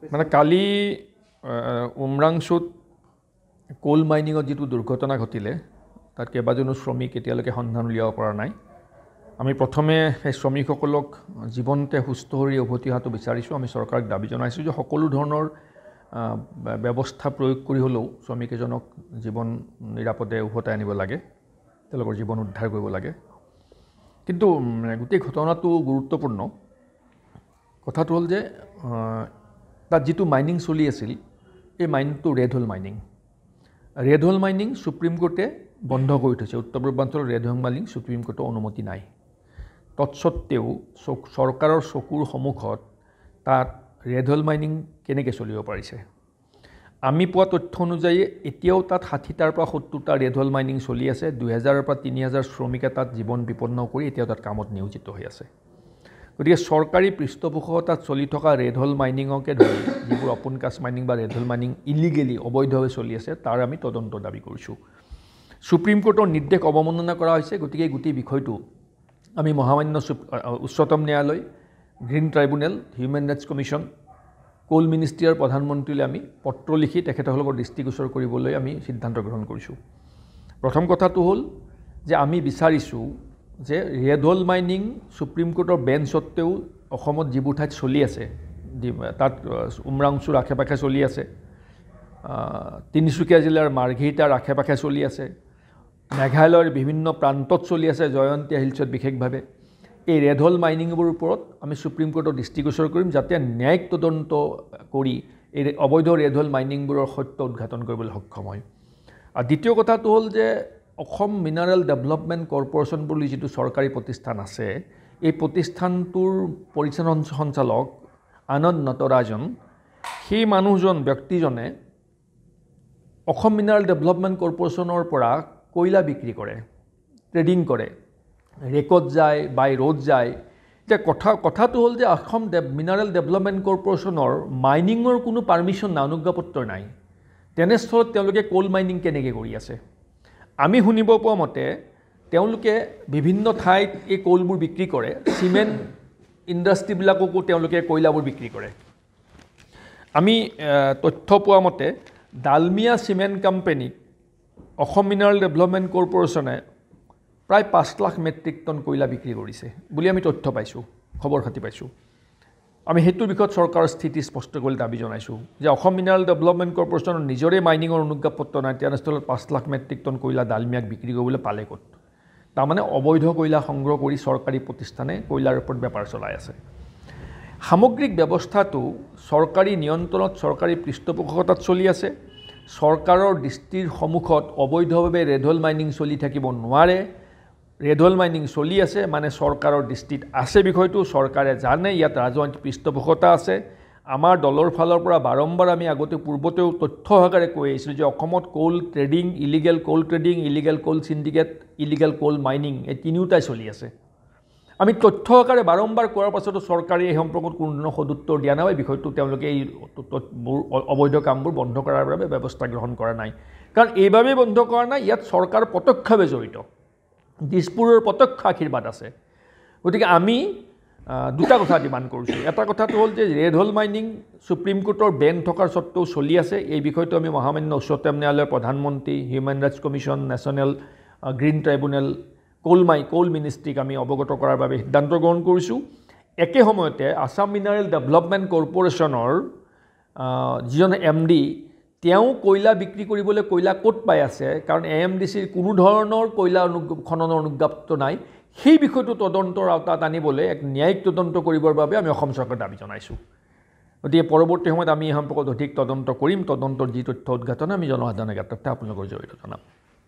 মানে কালি উমৰাংচুত কোল মাইনিঙত যিটো দুৰ্ঘটনা ঘটিলে তাত কেইবাজনো শ্ৰমিক এতিয়ালৈকে সন্ধান উলিয়াব পৰা নাই। আমি প্ৰথমে সেই শ্ৰমিকসকলক জীৱনতে সুস্থ হৈ উভতি অহাটো বিচাৰিছোঁ। আমি চৰকাৰক দাবী জনাইছোঁ যে সকলো ধৰণৰ ব্যৱস্থা প্ৰয়োগ কৰি হ'লেও শ্ৰমিকজনক জীৱন নিৰাপদে উভতাই আনিব লাগে, তেওঁলোকৰ জীৱন উদ্ধাৰ কৰিব লাগে। কিন্তু গোটেই ঘটনাটো গুৰুত্বপূৰ্ণ। কথাটো হ'ল যে তাত যিটো মাইনিং চলি আছিল, এই মাইনিংটো rat hole mining. Rat hole mining supreme কোৰ্টে বন্ধ কৰি থৈছে। উত্তৰ পূৰ্বাঞ্চলৰ ৰেড হোল মাইনিং সুপ্ৰিম কোৰ্টৰ অনুমতি নাই। তৎসত্ত্বেও চৰকাৰৰ চকুৰ সন্মুখত তাত ৰেড হোল মাইনিং কেনেকৈ চলিব পাৰিছে? আমি পোৱা তথ্য অনুযায়ী এতিয়াও তাত 60টাৰ পৰা 70টা ৰেড হোল মাইনিং চলি আছে। 2000ৰ পৰা 3000 শ্ৰমিকে তাত জীৱন বিপন্ন কৰি এতিয়াও তাত কামত নিয়োজিত হৈ আছে। গতিকে চৰকাৰী পৃষ্ঠপোষকতাত চলি থকা ৰেড হোল মাইনিঙকে ধৰি যিবোৰ অপন কাষ্ট মাইনিং বা ৰেড হোল মাইনিং ইলিগেলি অবৈধভাৱে চলি আছে তাৰ আমি তদন্ত দাবী কৰিছোঁ। সুপ্ৰিম কোৰ্টৰ নিৰ্দেশ অৱমাননা কৰা হৈছে। গতিকে গোটেই বিষয়টো আমি মহামান্য উচ্চতম ন্যায়ালয়, গ্ৰীণ ট্ৰাইব্যুনেল, হিউমেন ৰাইটছ কমিশ্যন, কোল মিনিষ্ট্ৰীৰ প্ৰধানমন্ত্ৰীলৈ আমি পত্ৰ লিখি তেখেতসকলৰ দৃষ্টিগোচৰ কৰিবলৈ আমি সিদ্ধান্ত গ্ৰহণ কৰিছোঁ। প্ৰথম কথাটো হ'ল যে আমি বিচাৰিছোঁ যে ৰেড হোল মাইনিং সুপ্ৰিম কোৰ্টৰ বেন স্বত্তেও অসমত যিবোৰ ঠাইত চলি আছে, তাত উমৰাংচুৰ আশে পাশে চলি আছে, তিনিচুকীয়া জিলাৰ মাৰ্ঘেৰিটাৰ আশে পাশে চলি আছে, মেঘালয়ৰ বিভিন্ন প্ৰান্তত চলি আছে, জয়ন্তীয়া হিলছত বিশেষভাৱে। এই ৰেড হোল মাইনিংবোৰৰ ওপৰত আমি সুপ্ৰিম কোৰ্টৰ দৃষ্টিগোচৰ কৰিম, যাতে ন্যায়িক তদন্ত কৰি এই অবৈধ ৰেড হোল মাইনিংবোৰৰ সত্য উদ্ঘাটন কৰিবলৈ সক্ষম হয়। আৰু দ্বিতীয় কথাটো হ'ল যে অসম মিনাৰেল ডেভেলপমেণ্ট কৰ্পোৰেশ্যন বুলি যিটো চৰকাৰী প্ৰতিষ্ঠান আছে, এই প্ৰতিষ্ঠানটোৰ পৰিচালন সঞ্চালক আনন্দ নটৰাজন, সেই ব্যক্তিজনে অসম মিনাৰেল ডেভেলপমেণ্ট কৰ্পোৰেশ্যনৰ পৰা কয়লা বিক্ৰী কৰে, ট্ৰেডিং কৰে, ৰেকত যায়, বাই ৰোড যায়। এতিয়া কথাটো হ'ল যে অসম মিনাৰেল ডেভেলপমেণ্ট কৰ্পোৰেশ্যনৰ মাইনিঙৰ কোনো পাৰ্মিশ্যন নাই, অনুজ্ঞাপত্ৰ নাই। তেনেস্থলত তেওঁলোকে কোল মাইনিং কেনেকৈ কৰি আছে? আমি শুনিব পোৱা মতে তেওঁলোকে বিভিন্ন ঠাইত এই কোলবোৰ বিক্ৰী কৰে, চিমেণ্ট ইণ্ডাষ্ট্ৰীবিলাককো তেওঁলোকে কয়লাবোৰ বিক্ৰী কৰে। আমি তথ্য পোৱা মতে ডালমিয়া চিমেণ্ট কোম্পানীক অসম মিনাৰেল ডেভেলপমেণ্ট কৰ্পোৰেশ্যনে প্ৰায় 5 লাখ মেট্ৰিক টন কয়লা বিক্ৰী কৰিছে বুলি আমি তথ্য পাইছোঁ, খবৰ খাতি পাইছোঁ। আমি সেইটো বিষয়ত চৰকাৰৰ স্থিতি স্পষ্ট কৰিবলৈ দাবী জনাইছোঁ যে অসম মিনাৰেল ডেভেলপমেণ্ট কৰ্পোৰেশ্যনৰ নিজৰে মাইনিঙৰ অনুজ্ঞাপত্ৰ নাই, তেনেস্থলত 5 লাখ মেট্ৰিক টন কয়লা ডালমিয়াক বিক্ৰী কৰিবলৈ পালে ক'ত? তাৰমানে অবৈধ কয়লা সংগ্ৰহ কৰি চৰকাৰী প্ৰতিষ্ঠানে কয়লাৰ ওপৰত বেপাৰ চলাই আছে। সামগ্ৰিক ব্যৱস্থাটো চৰকাৰী নিয়ন্ত্ৰণত, চৰকাৰী পৃষ্ঠপোষকতাত চলি আছে। চৰকাৰৰ দৃষ্টিৰ সন্মুখত অবৈধভাৱে ৰেড হোল মাইনিং চলি থাকিব নোৱাৰে। ৰেড হোল মাইনিং চলি আছে মানে চৰকাৰৰ দৃষ্টিত আছে বিষয়টো, চৰকাৰে জানে ইয়াত ৰাজনৈতিক পৃষ্ঠপোষকতা আছে। আমাৰ দলৰ ফালৰ পৰা বাৰম্বাৰ আমি পূৰ্বতেও তথ্য সহকাৰে কৈ আহিছিলোঁ যে অসমত কোল ট্ৰেডিং, ইলিগেল কোল চিণ্ডিকেট, ইলিগেল কোল মাইনিং এই তিনিওটাই চলি আছে। আমি তথ্য সহকাৰে বাৰম্বাৰ কোৱাৰ পাছতো চৰকাৰে এই সম্পৰ্কত কোনো ধৰণৰ সদুত্তৰ দিয়া নাই। বিষয়টো তেওঁলোকে এই অবৈধ কামবোৰ বন্ধ কৰাৰ বাবে ব্যৱস্থা গ্ৰহণ কৰা নাই। কাৰণ এইবাবেই বন্ধ কৰা নাই, ইয়াত চৰকাৰ প্ৰত্যক্ষভাৱে জড়িত, দিছপুৰৰ প্ৰত্যক্ষ আশীৰ্বাদ আছে। গতিকে আমি দুটা কথা ডিমাণ্ড কৰিছোঁ। এটা কথাটো হ'ল যে ৰেড হোল মাইনিং সুপ্ৰিম কোৰ্টৰ বেন থকাৰ স্বত্তেও চলি আছে। এই বিষয়টো আমি মহামান্য উচ্চতম ন্যায়ালয়ৰ প্ৰধানমন্ত্ৰী, human rights commission, national green tribunal, coal মিনিষ্ট্ৰীক আমি অৱগত কৰাৰ বাবে সিদ্ধান্ত গ্ৰহণ কৰিছোঁ। একে সময়তে আছাম মিনাৰেল ডেভেলপমেণ্ট কৰ্পোৰেশ্যনৰ যিজন MD, তেওঁ কয়লা বিক্ৰী কৰিবলৈ কয়লা ক'ত পাই আছে? কাৰণ AMDCৰ কোনো ধৰণৰ কয়লা খননৰ অনুজ্ঞাপত্ৰ নাই। সেই বিষয়টো তদন্তৰ আওতাত আনিবলৈ এক ন্যায়িক তদন্ত কৰিবৰ বাবে আমি অসম চৰকাৰক দাবী জনাইছোঁ। গতিকে পৰৱৰ্তী সময়ত আমি এই সম্পৰ্কত অধিক তদন্ত কৰিম। তদন্তৰ যি তথ্য উদ্ঘাটন আমি জনসাধাৰণৰ ক্ষেত্ৰত আপোনালোকৰ জড়িত জনাম।